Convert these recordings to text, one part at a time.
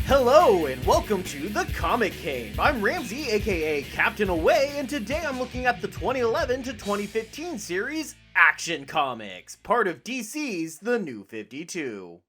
Hello and welcome to the Comic Cave. I'm Ramsey, aka Captain Away, and today I'm looking at the 2011 to 2015 series Action Comics, part of DC's The New 52.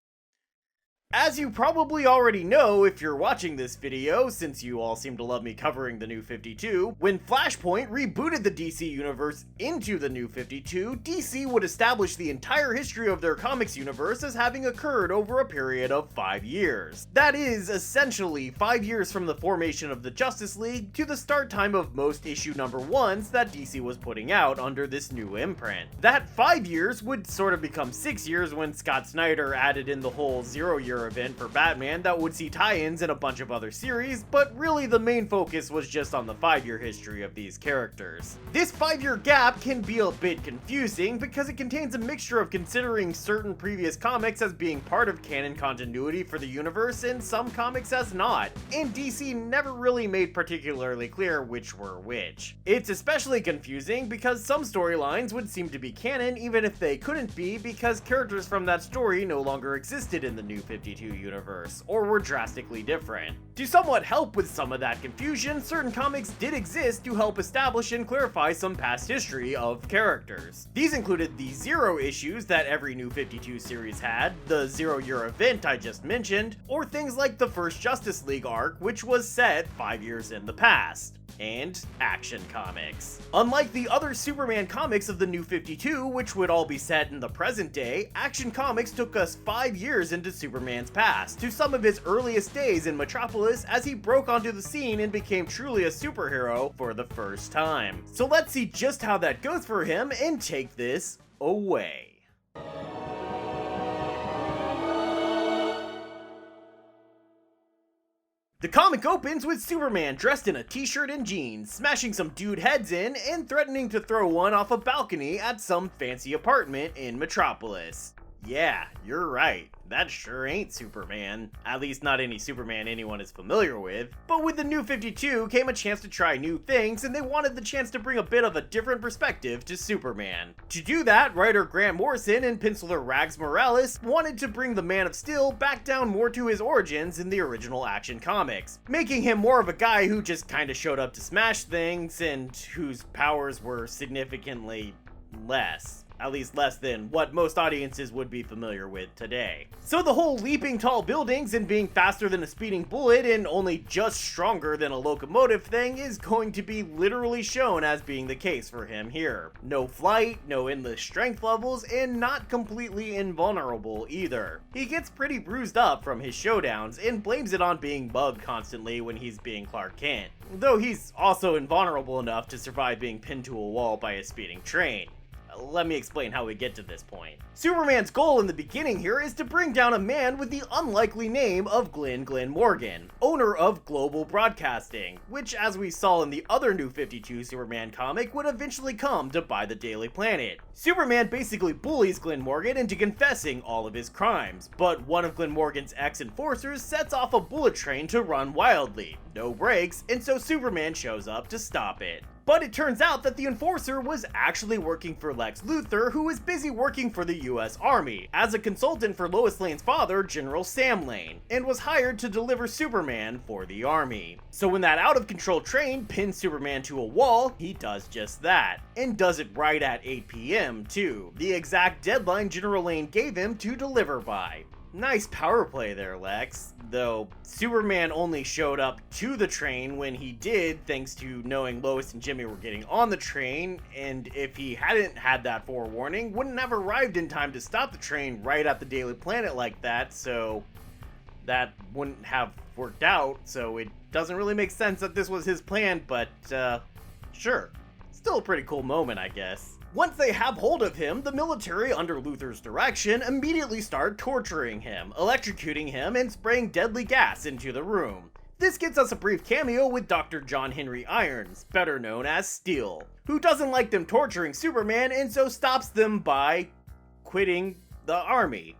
As you probably already know if you're watching this video, since you all seem to love me covering the New 52, when Flashpoint rebooted the DC universe into the New 52, DC would establish the entire history of their comics universe as having occurred over a period of 5 years. That is, essentially, 5 years from the formation of the Justice League to the start time of most issue number 1s that DC was putting out under this new imprint. That 5 years would sort of become 6 years when Scott Snyder added in the whole 0-year event for Batman that would see tie-ins in a bunch of other series, but really the main focus was just on the 5-year history of these characters. This 5-year gap can be a bit confusing because it contains a mixture of considering certain previous comics as being part of canon continuity for the universe and some comics as not, and DC never really made particularly clear which were which. It's especially confusing because some storylines would seem to be canon even if they couldn't be because characters from that story no longer existed in the New 52 universe, or were drastically different. To somewhat help with some of that confusion, certain comics did exist to help establish and clarify some past history of characters. These included the 0 issues that every New 52 series had, the 0-year event I just mentioned, or things like the first Justice League arc, which was set 5 years in the past. And Action Comics. Unlike the other Superman comics of the New 52, which would all be set in the present day, Action Comics took us 5 years into Superman's past, to some of his earliest days in Metropolis as he broke onto the scene and became truly a superhero for the first time. So let's see just how that goes for him and take this away. The comic opens with Superman dressed in a t-shirt and jeans, smashing some dude heads in and threatening to throw one off a balcony at some fancy apartment in Metropolis. Yeah, you're right. That sure ain't Superman. At least not any Superman anyone is familiar with. But with the New 52 came a chance to try new things, and they wanted the chance to bring a bit of a different perspective to Superman. To do that, writer Grant Morrison and penciler Rags Morales wanted to bring the Man of Steel back down more to his origins in the original Action Comics, making him more of a guy who just kinda showed up to smash things and whose powers were significantly less. At least less than what most audiences would be familiar with today. So the whole leaping tall buildings and being faster than a speeding bullet and only just stronger than a locomotive thing is going to be literally shown as being the case for him here. No flight, no endless strength levels, and not completely invulnerable either. He gets pretty bruised up from his showdowns and blames it on being bugged constantly when he's being Clark Kent, though he's also invulnerable enough to survive being pinned to a wall by a speeding train. Let me explain how we get to this point. Superman's goal in the beginning here is to bring down a man with the unlikely name of Glenn Morgan, owner of Global Broadcasting, which as we saw in the other New 52 Superman comic would eventually come to buy the Daily Planet. Superman basically bullies Glenn Morgan into confessing all of his crimes, but one of Glenn Morgan's ex-enforcers sets off a bullet train to run wildly, no brakes, and so Superman shows up to stop it. But it turns out that the enforcer was actually working for Lex Luthor, who was busy working for the US Army, as a consultant for Lois Lane's father, General Sam Lane, and was hired to deliver Superman for the Army. So when that out-of-control train pins Superman to a wall, he does just that, and does it right at 8 PM too, the exact deadline General Lane gave him to deliver by. Nice power play there, Lex. Though, Superman only showed up to the train when he did thanks to knowing Lois and Jimmy were getting on the train, and if he hadn't had that forewarning, wouldn't have arrived in time to stop the train right at the Daily Planet like that, so that wouldn't have worked out, so it doesn't really make sense that this was his plan, but, sure. Still a pretty cool moment, I guess. Once they have hold of him, the military under Luthor's direction immediately start torturing him, electrocuting him, and spraying deadly gas into the room. This gets us a brief cameo with Dr. John Henry Irons, better known as Steel, who doesn't like them torturing Superman and so stops them by quitting the army.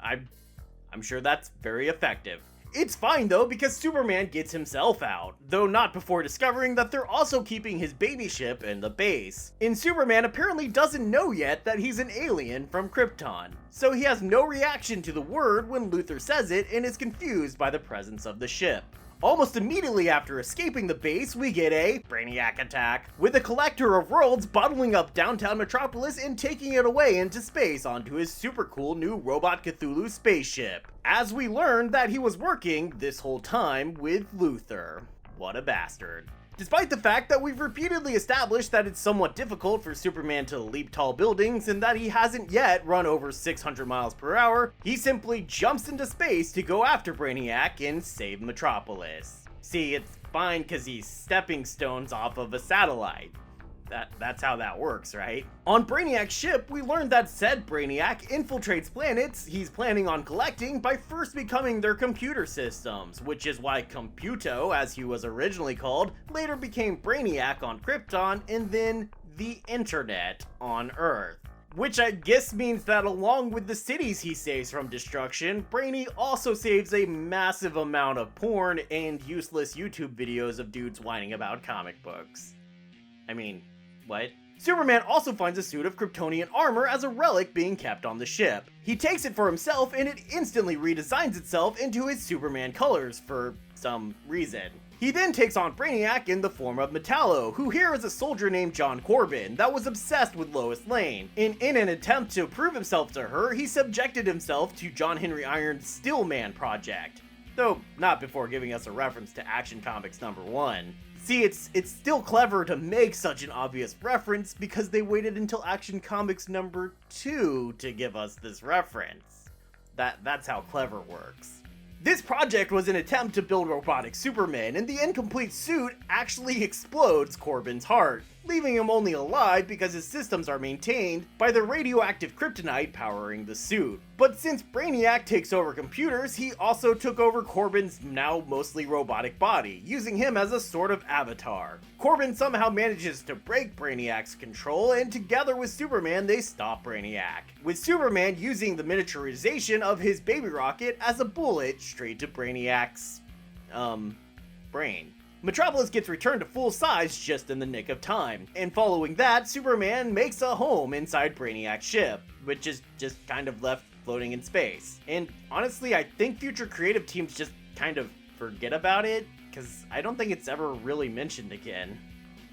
I'm sure that's very effective. It's fine though, because Superman gets himself out, though not before discovering that they're also keeping his baby ship in the base. And Superman apparently doesn't know yet that he's an alien from Krypton, so he has no reaction to the word when Luthor says it and is confused by the presence of the ship. Almost immediately after escaping the base, we get a Brainiac attack, with the Collector of Worlds bottling up downtown Metropolis and taking it away into space onto his super cool new Robot Cthulhu spaceship, as we learn that he was working this whole time with Luthor. What a bastard. Despite the fact that we've repeatedly established that it's somewhat difficult for Superman to leap tall buildings and that he hasn't yet run over 600 miles per hour, he simply jumps into space to go after Brainiac and save Metropolis. See, it's fine because he's stepping stones off of a satellite. That's how that works, right? On Brainiac's ship, we learned that said Brainiac infiltrates planets he's planning on collecting by first becoming their computer systems, which is why Computo, as he was originally called, later became Brainiac on Krypton and then the Internet on Earth. Which I guess means that along with the cities he saves from destruction, Brainy also saves a massive amount of porn and useless YouTube videos of dudes whining about comic books. I mean, what? Superman also finds a suit of Kryptonian armor as a relic being kept on the ship. He takes it for himself and it instantly redesigns itself into his Superman colors for some reason. He then takes on Brainiac in the form of Metallo, who here is a soldier named John Corbin that was obsessed with Lois Lane, and in an attempt to prove himself to her, he subjected himself to John Henry Irons' Stillman project, though not before giving us a reference to Action Comics #1. See, it's still clever to make such an obvious reference because they waited until Action Comics #2 to give us this reference. That's how clever works. This project was an attempt to build robotic Superman, and the incomplete suit actually explodes Corbin's heart, leaving him only alive because his systems are maintained by the radioactive kryptonite powering the suit. But since Brainiac takes over computers, he also took over Corbin's now mostly robotic body, using him as a sort of avatar. Corbin somehow manages to break Brainiac's control, and together with Superman they stop Brainiac, with Superman using the miniaturization of his baby rocket as a bullet straight to Brainiac's, brain. Metropolis gets returned to full size just in the nick of time, and following that, Superman makes a home inside Brainiac's ship, which is just kind of left floating in space. And honestly, I think future creative teams just kind of forget about it, because I don't think it's ever really mentioned again.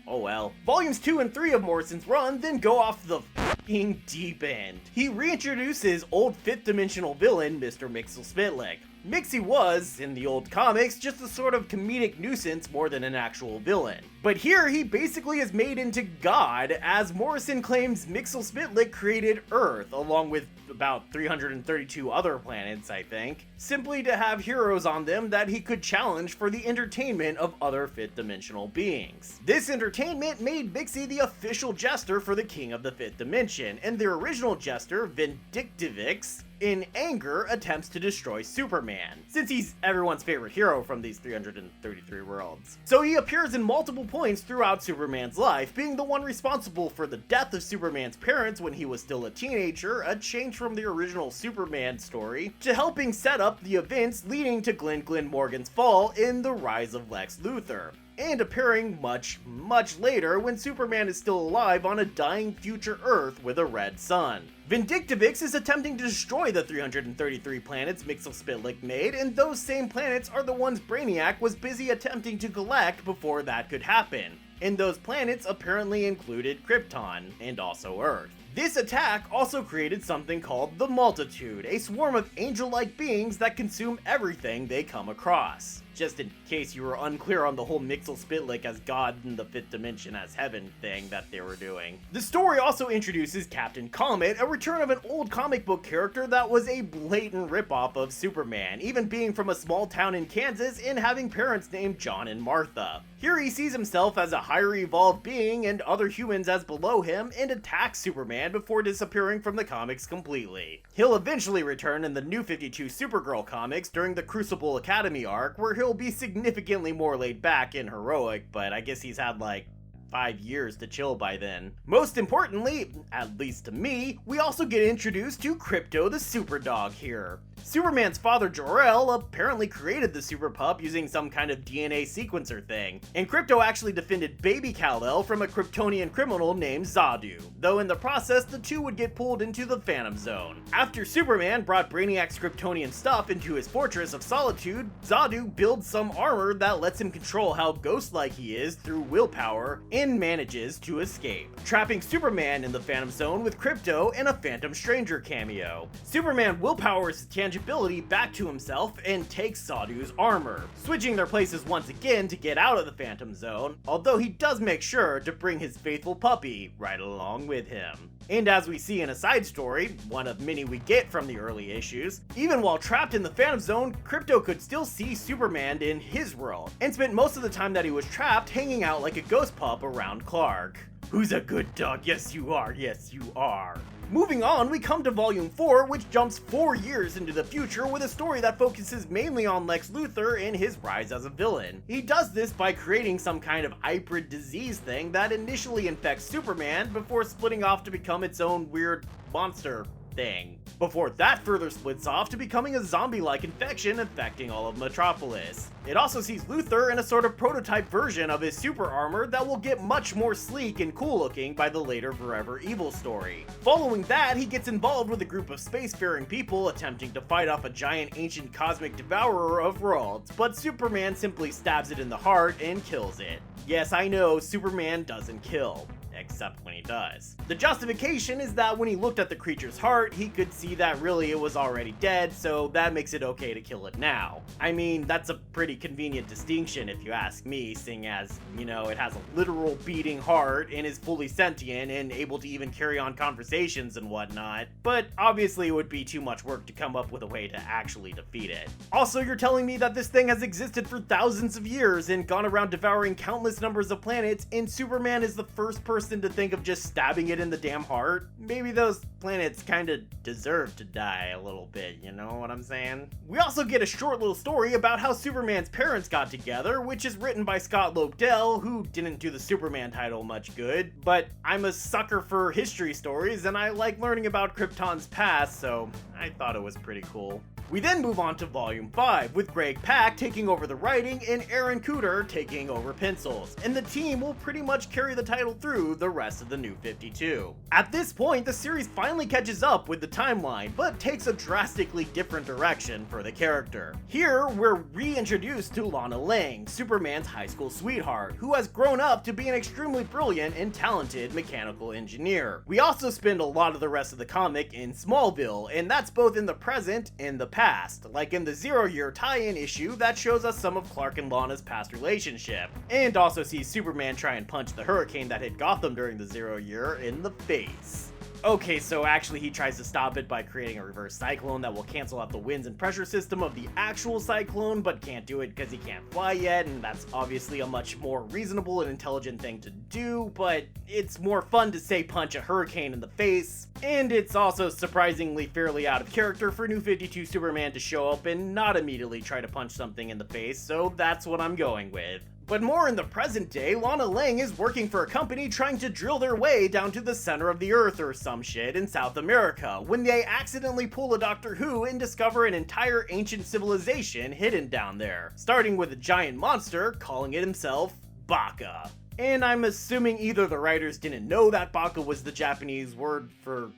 Oh well. Volumes 2 and 3 of Morrison's run then go off the f***ing deep end. He reintroduces old 5th dimensional villain Mr. Mxyzptlk. Mixie was, in the old comics, just a sort of comedic nuisance more than an actual villain. But here he basically is made into God, as Morrison claims Mxyzptlk created Earth, along with about 332 other planets, I think, simply to have heroes on them that he could challenge for the entertainment of other 5th dimensional beings. This entertainment made Mixie the official jester for the King of the 5th Dimension, and their original jester, Vindictivix, in anger, attempts to destroy Superman, since he's everyone's favorite hero from these 333 worlds. So he appears in multiple points throughout Superman's life, being the one responsible for the death of Superman's parents when he was still a teenager, a change from the original Superman story, to helping set up the events leading to Glenn Morgan's fall in The Rise of Lex Luthor, and appearing much, much later when Superman is still alive on a dying future Earth with a red sun. Vindictivix is attempting to destroy the 333 planets Mxyzptlk made, and those same planets are the ones Brainiac was busy attempting to collect before that could happen. And those planets apparently included Krypton, and also Earth. This attack also created something called the Multitude, a swarm of angel-like beings that consume everything they come across. Just in case you were unclear on the whole Mxyzptlk as God in the 5th dimension as heaven thing that they were doing. The story also introduces Captain Comet, a return of an old comic book character that was a blatant ripoff of Superman, even being from a small town in Kansas and having parents named John and Martha. Here he sees himself as a higher evolved being and other humans as below him and attacks Superman before disappearing from the comics completely. He'll eventually return in the New 52 Supergirl comics during the Crucible Academy arc, where he'll be significantly more laid back and heroic, but I guess he's had like 5 years to chill by then. Most importantly, at least to me, we also get introduced to Krypto the Superdog here. Superman's father Jor-El apparently created the super pup using some kind of DNA sequencer thing, and Krypto actually defended baby Kal-El from a Kryptonian criminal named Zadu, though in the process the two would get pulled into the Phantom Zone. After Superman brought Brainiac's Kryptonian stuff into his Fortress of Solitude, Zadu builds some armor that lets him control how ghost-like he is through willpower, and manages to escape, trapping Superman in the Phantom Zone with Krypto and a Phantom Stranger cameo. Superman willpowers his tangibility back to himself and takes Zadu's armor, switching their places once again to get out of the Phantom Zone, although he does make sure to bring his faithful puppy right along with him. And as we see in a side story, one of many we get from the early issues, even while trapped in the Phantom Zone, Krypto could still see Superman in his world, and spent most of the time that he was trapped hanging out like a ghost pup around Clark. Who's a good dog? Yes you are, yes you are. Moving on, we come to Volume 4, which jumps 4 years into the future with a story that focuses mainly on Lex Luthor and his rise as a villain. He does this by creating some kind of hybrid disease thing that initially infects Superman before splitting off to become its own weird monster thing. Before that further splits off to becoming a zombie-like infection affecting all of Metropolis. It also sees Luthor in a sort of prototype version of his super armor that will get much more sleek and cool looking by the later Forever Evil story. Following that, he gets involved with a group of spacefaring people attempting to fight off a giant ancient cosmic devourer of worlds, but Superman simply stabs it in the heart and kills it. Yes, I know, Superman doesn't kill. Except when he does. The justification is that when he looked at the creature's heart, he could see that really it was already dead, so that makes it okay to kill it now. I mean, that's a pretty convenient distinction if you ask me, seeing as, it has a literal beating heart and is fully sentient and able to even carry on conversations and whatnot, but obviously it would be too much work to come up with a way to actually defeat it. Also, you're telling me that this thing has existed for thousands of years and gone around devouring countless numbers of planets, and Superman is the first person to think of just stabbing it in the damn heart? Maybe those planets kinda deserve to die a little bit, you know what I'm saying? We also get a short little story about how Superman's parents got together, which is written by Scott Loeb, who didn't do the Superman title much good, but I'm a sucker for history stories and I like learning about Krypton's past, so I thought it was pretty cool. We then move on to Volume 5, with Greg Pak taking over the writing and Aaron Kuder taking over pencils, and the team will pretty much carry the title through the rest of the New 52. At this point, the series finally catches up with the timeline, but takes a drastically different direction for the character. Here, we're reintroduced to Lana Lang, Superman's high school sweetheart, who has grown up to be an extremely brilliant and talented mechanical engineer. We also spend a lot of the rest of the comic in Smallville, and that's both in the present and the past, like in the 0-year tie-in issue that shows us some of Clark and Lana's past relationship, and also sees Superman try and punch the hurricane that hit Gotham during the 0-year in the face. Okay, so actually he tries to stop it by creating a reverse cyclone that will cancel out the winds and pressure system of the actual cyclone, but can't do it because he can't fly yet, and that's obviously a much more reasonable and intelligent thing to do, but it's more fun to say punch a hurricane in the face, and it's also surprisingly fairly out of character for New 52 Superman to show up and not immediately try to punch something in the face, so that's what I'm going with. But more in the present day, Lana Lang is working for a company trying to drill their way down to the center of the earth or some shit in South America, when they accidentally pull a Doctor Who and discover an entire ancient civilization hidden down there, starting with a giant monster calling it himself Baka. And I'm assuming either the writers didn't know that Baka was the Japanese word for,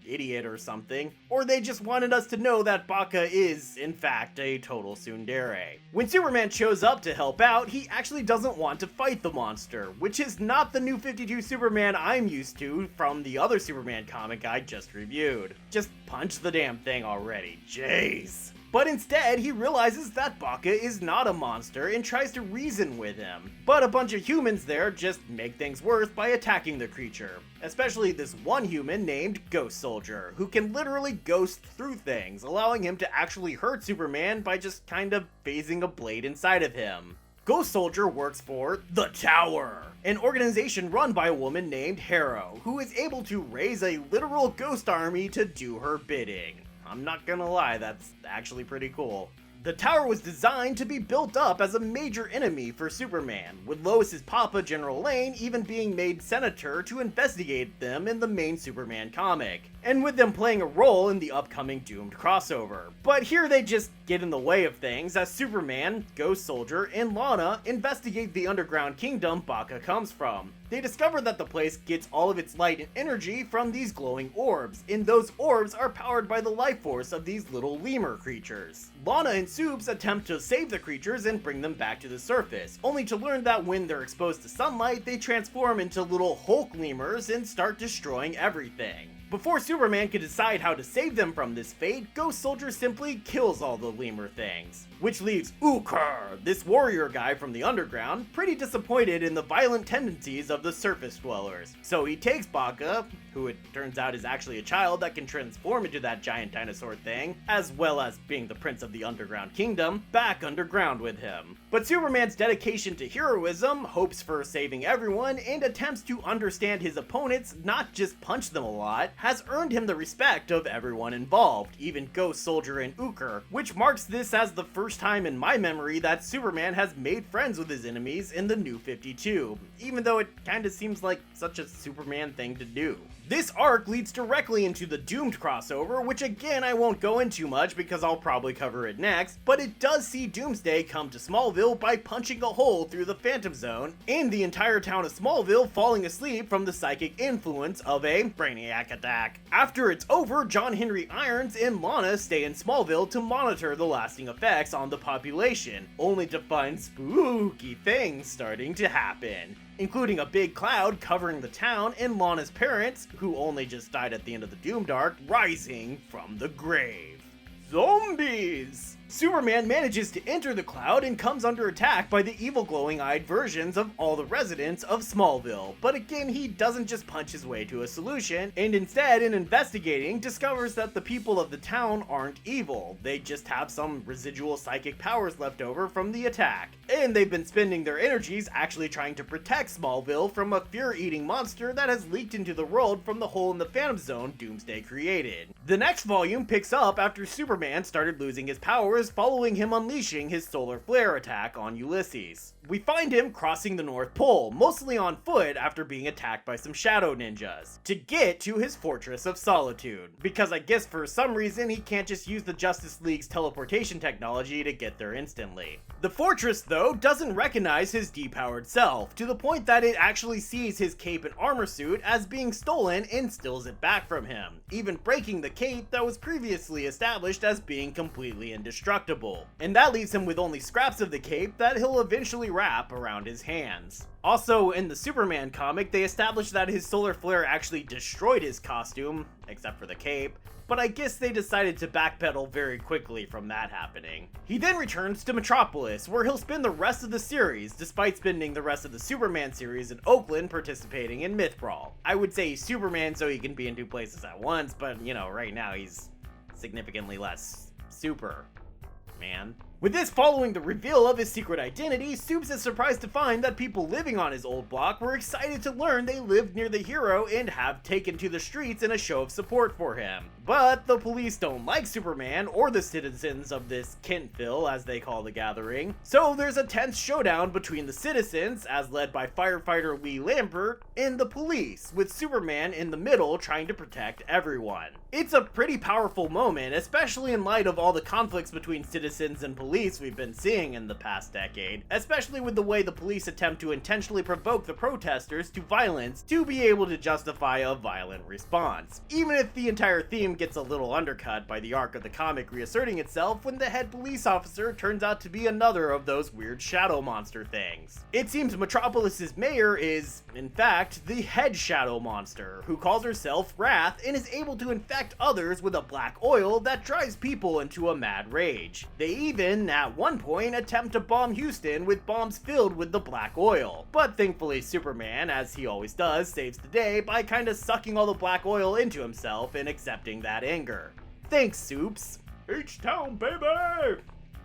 idiot or something, or they just wanted us to know that Baka is, in fact, a total tsundere. When Superman shows up to help out, he actually doesn't want to fight the monster, which is not the New 52 Superman I'm used to from the other Superman comic I just reviewed. Just punch the damn thing already, jeez. But instead, he realizes that Baka is not a monster and tries to reason with him. But a bunch of humans there just make things worse by attacking the creature. Especially this one human named Ghost Soldier, who can literally ghost through things, allowing him to actually hurt Superman by just kind of phasing a blade inside of him. Ghost Soldier works for The Tower, an organization run by a woman named Harrow, who is able to raise a literal ghost army to do her bidding. I'm not gonna lie, that's actually pretty cool. The tower was designed to be built up as a major enemy for Superman, with Lois's papa, General Lane, even being made senator to investigate them in the main Superman comic, and with them playing a role in the upcoming Doomed crossover. But here they just get in the way of things as Superman, Ghost Soldier, and Lana investigate the underground kingdom Baka comes from. They discover that the place gets all of its light and energy from these glowing orbs, and those orbs are powered by the life force of these little lemur creatures. Lana and Supes attempt to save the creatures and bring them back to the surface, only to learn that when they're exposed to sunlight, they transform into little Hulk lemurs and start destroying everything. Before Superman can decide how to save them from this fate, Ghost Soldier simply kills all the lemur things, which leaves Uker, this warrior guy from the underground, pretty disappointed in the violent tendencies of the surface dwellers. So he takes Baka, who it turns out is actually a child that can transform into that giant dinosaur thing, as well as being the prince of the underground kingdom, back underground with him. But Superman's dedication to heroism, hopes for saving everyone, and attempts to understand his opponents, not just punch them a lot, has earned him the respect of everyone involved, even Ghost Soldier and Uker, which marks this as the first time in my memory that Superman has made friends with his enemies in the New 52, even though it kinda seems like such a Superman thing to do. This arc leads directly into the Doomed crossover, which again I won't go into much because I'll probably cover it next, but it does see Doomsday come to Smallville by punching a hole through the Phantom Zone, and the entire town of Smallville falling asleep from the psychic influence of a Brainiac attack. After it's over, John Henry Irons and Lana stay in Smallville to monitor the lasting effects on the population, only to find spooky things starting to happen, including a big cloud covering the town and Lana's parents, who only just died at the end of the Doomed arc, rising from the grave. Zombies! Superman manages to enter the cloud and comes under attack by the evil glowing-eyed versions of all the residents of Smallville, but again he doesn't just punch his way to a solution, and instead in investigating discovers that the people of the town aren't evil, they just have some residual psychic powers left over from the attack, and they've been spending their energies actually trying to protect Smallville from a fear-eating monster that has leaked into the world from the hole in the Phantom Zone Doomsday created. The next volume picks up after Superman started losing his powers following him unleashing his solar flare attack on Ulysses. We find him crossing the North Pole, mostly on foot after being attacked by some shadow ninjas, to get to his Fortress of Solitude, because I guess for some reason he can't just use the Justice League's teleportation technology to get there instantly. The fortress, though, doesn't recognize his depowered self, to the point that it actually sees his cape and armor suit as being stolen and steals it back from him, even breaking the cape that was previously established as being completely indestructible. And that leaves him with only scraps of the cape that he'll eventually wrap around his hands. Also, in the Superman comic, they established that his solar flare actually destroyed his costume, except for the cape, but I guess they decided to backpedal very quickly from that happening. He then returns to Metropolis, where he'll spend the rest of the series, despite spending the rest of the Superman series in Oakland participating in Myth Brawl. I would say he's Superman so he can be in two places at once, but you know, right now he's significantly less Superman. With this following the reveal of his secret identity, Supes is surprised to find that people living on his old block were excited to learn they lived near the hero and have taken to the streets in a show of support for him. But the police don't like Superman or the citizens of this Kentville, as they call the gathering, so there's a tense showdown between the citizens, as led by firefighter Lee Lambert, and the police, with Superman in the middle trying to protect everyone. It's a pretty powerful moment, especially in light of all the conflicts between citizens and police we've been seeing in the past decade, especially with the way the police attempt to intentionally provoke the protesters to violence to be able to justify a violent response, even if the entire theme gets a little undercut by the arc of the comic reasserting itself when the head police officer turns out to be another of those weird shadow monster things. It seems Metropolis's mayor is, in fact, the head shadow monster, who calls herself Wrath and is able to infect others with a black oil that drives people into a mad rage. They even, at one point, attempt to bomb Houston with bombs filled with the black oil. But thankfully Superman, as he always does, saves the day by kinda sucking all the black oil into himself and accepting that anger. Thanks, Supes. H-Town, baby!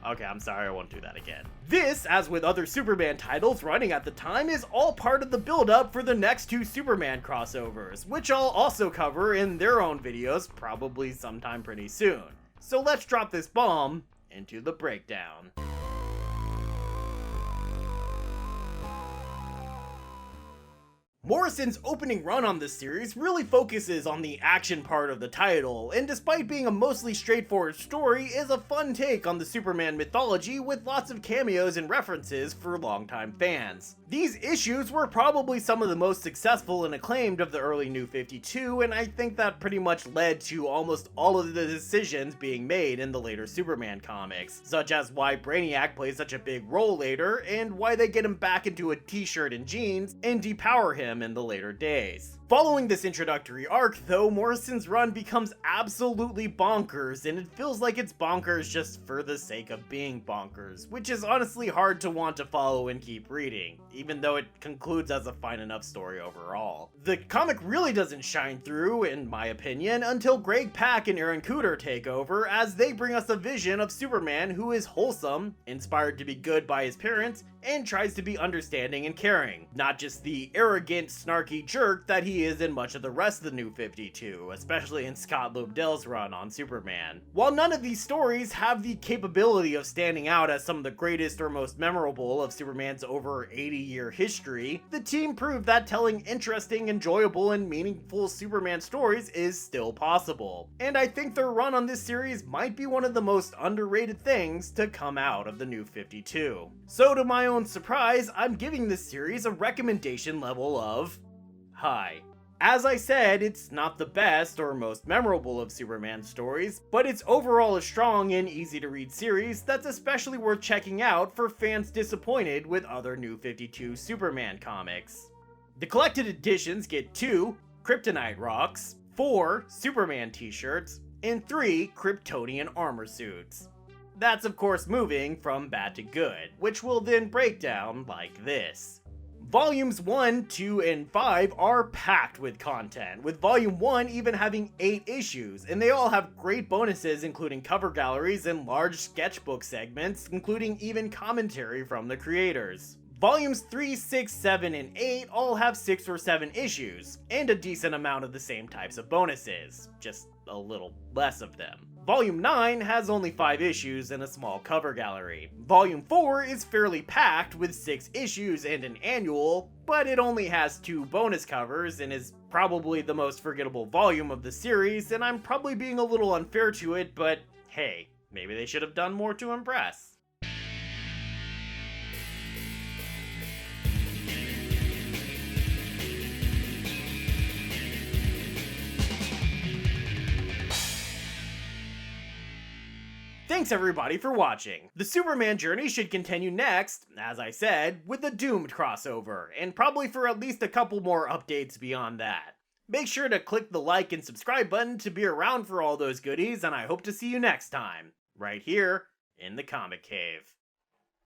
Okay, I'm sorry, I won't do that again. This, as with other Superman titles running at the time, is all part of the build-up for the next two Superman crossovers, which I'll also cover in their own videos probably sometime pretty soon. So let's drop this bomb into the breakdown. Morrison's opening run on this series really focuses on the action part of the title, and despite being a mostly straightforward story, is a fun take on the Superman mythology with lots of cameos and references for longtime fans. These issues were probably some of the most successful and acclaimed of the early New 52, and I think that pretty much led to almost all of the decisions being made in the later Superman comics, such as why Brainiac plays such a big role later, and why they get him back into a t-shirt and jeans and depower him in the later days. Following this introductory arc, though, Morrison's run becomes absolutely bonkers, and it feels like it's bonkers just for the sake of being bonkers, which is honestly hard to want to follow and keep reading, even though it concludes as a fine enough story overall. The comic really doesn't shine through, in my opinion, until Greg Pak and Aaron Kuder take over, as they bring us a vision of Superman who is wholesome, inspired to be good by his parents, and tries to be understanding and caring, not just the arrogant, snarky jerk that he is in much of the rest of the New 52, especially in Scott Lobdell's run on Superman. While none of these stories have the capability of standing out as some of the greatest or most memorable of Superman's over 80-year history, the team proved that telling interesting, enjoyable, and meaningful Superman stories is still possible. And I think their run on this series might be one of the most underrated things to come out of the New 52. So to my own surprise, I'm giving this series a recommendation level of high. As I said, it's not the best or most memorable of Superman stories, but it's overall a strong and easy to read series that's especially worth checking out for fans disappointed with other New 52 Superman comics. The collected editions get 2 Kryptonite rocks, 4 Superman t-shirts, and 3 Kryptonian armor suits. That's of course moving from bad to good, which will then break down like this. Volumes 1, 2, and 5 are packed with content, with Volume 1 even having 8 issues, and they all have great bonuses including cover galleries and large sketchbook segments, including even commentary from the creators. Volumes 3, 6, 7, and 8 all have 6 or 7 issues, and a decent amount of the same types of bonuses, just a little less of them. Volume 9 has only 5 issues and a small cover gallery. Volume 4 is fairly packed with 6 issues and an annual, but it only has 2 bonus covers and is probably the most forgettable volume of the series, and I'm probably being a little unfair to it, but hey, maybe they should have done more to impress. Thanks everybody for watching. The Superman journey should continue next, as I said, with the Doomed crossover, and probably for at least a couple more updates beyond that. Make sure to click the like and subscribe button to be around for all those goodies, and I hope to see you next time, right here in the Comic Cave.